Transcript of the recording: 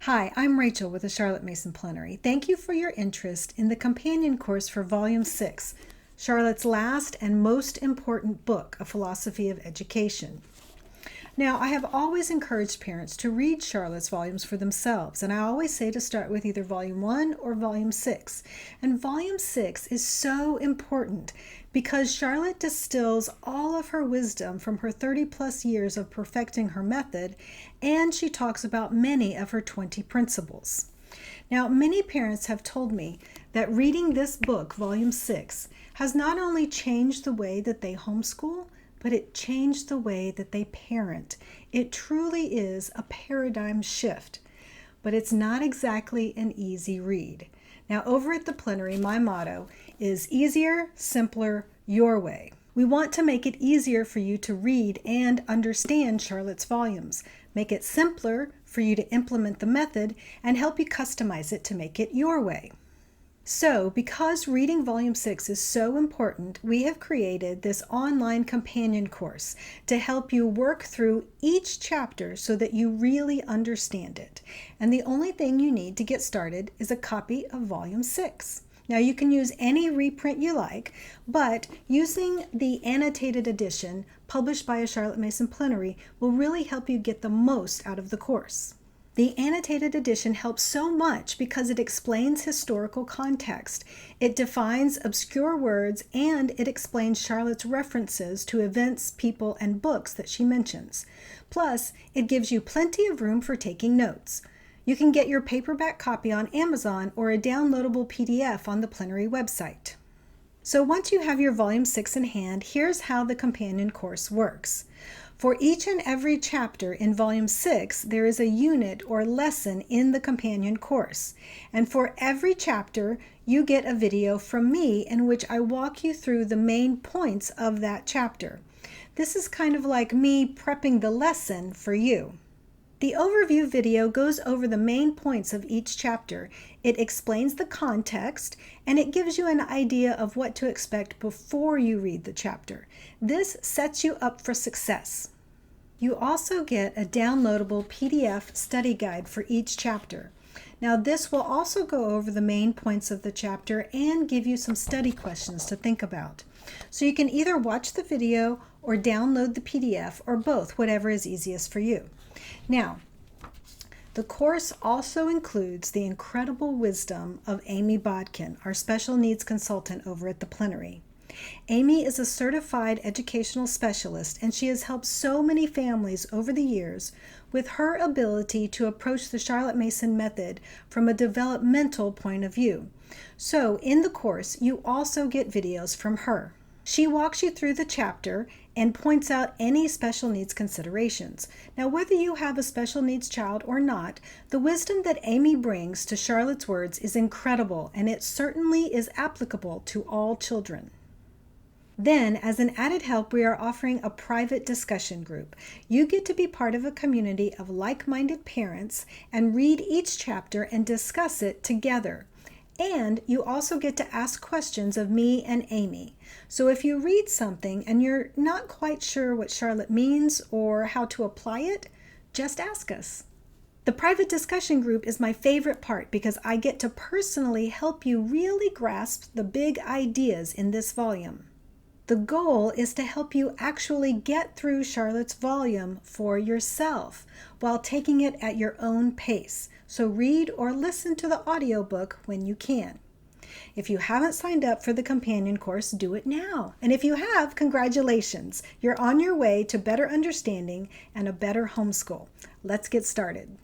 Hi, I'm Rachel with the Charlotte Mason Plenary. Thank you for your interest in the companion course for Volume 6, Charlotte's last and most important book, A Philosophy of Education. Now, I have always encouraged parents to read Charlotte's volumes for themselves, and I always say to start with either Volume 1 or Volume 6. And Volume 6 is so important because Charlotte distills all of her wisdom from her 30-plus years of perfecting her method, and she talks about many of her 20 principles. Now, many parents have told me that reading this book, Volume 6, has not only changed the way that they homeschool, but it changed the way that they parent. It truly is a paradigm shift, but it's not exactly an easy read. Now, over at the Plenary, my motto is easier, simpler, your way. We want to make it easier for you to read and understand Charlotte's volumes, make it simpler for you to implement the method, and help you customize it to make it your way. So, because reading Volume 6 is so important, we have created this online companion course to help you work through each chapter so that you really understand it. And the only thing you need to get started is a copy of Volume 6. Now, you can use any reprint you like, but using the annotated edition published by a Charlotte Mason Plenary will really help you get the most out of the course. The annotated edition helps so much because it explains historical context, it defines obscure words, and it explains Charlotte's references to events, people, and books that she mentions. Plus, it gives you plenty of room for taking notes. You can get your paperback copy on Amazon or a downloadable PDF on the Plenary website. So once you have your Volume 6 in hand, here's how the companion course works. For each and every chapter in Volume 6, there is a unit or lesson in the companion course. And for every chapter, you get a video from me in which I walk you through the main points of that chapter. This is kind of like me prepping the lesson for you. The overview video goes over the main points of each chapter. It explains the context, and it gives you an idea of what to expect before you read the chapter. This sets you up for success. You also get a downloadable PDF study guide for each chapter. Now, this will also go over the main points of the chapter and give you some study questions to think about. So you can either watch the video or download the PDF, or both, whatever is easiest for you. Now, the course also includes the incredible wisdom of Amy Bodkin, our special needs consultant over at the Plenary. Amy is a certified educational specialist, and she has helped so many families over the years with her ability to approach the Charlotte Mason method from a developmental point of view. So in the course, you also get videos from her. She walks you through the chapter and points out any special needs considerations. Now, whether you have a special needs child or not, the wisdom that Amy brings to Charlotte's words is incredible, and it certainly is applicable to all children. Then, as an added help, we are offering a private discussion group. You get to be part of a community of like-minded parents and read each chapter and discuss it together. And you also get to ask questions of me and Amy. So if you read something and you're not quite sure what Charlotte means or how to apply it, just ask us. The private discussion group is my favorite part because I get to personally help you really grasp the big ideas in this volume. The goal is to help you actually get through Charlotte's volume for yourself while taking it at your own pace. So read or listen to the audiobook when you can. If you haven't signed up for the companion course, do it now. And if you have, congratulations. You're on your way to better understanding and a better homeschool. Let's get started.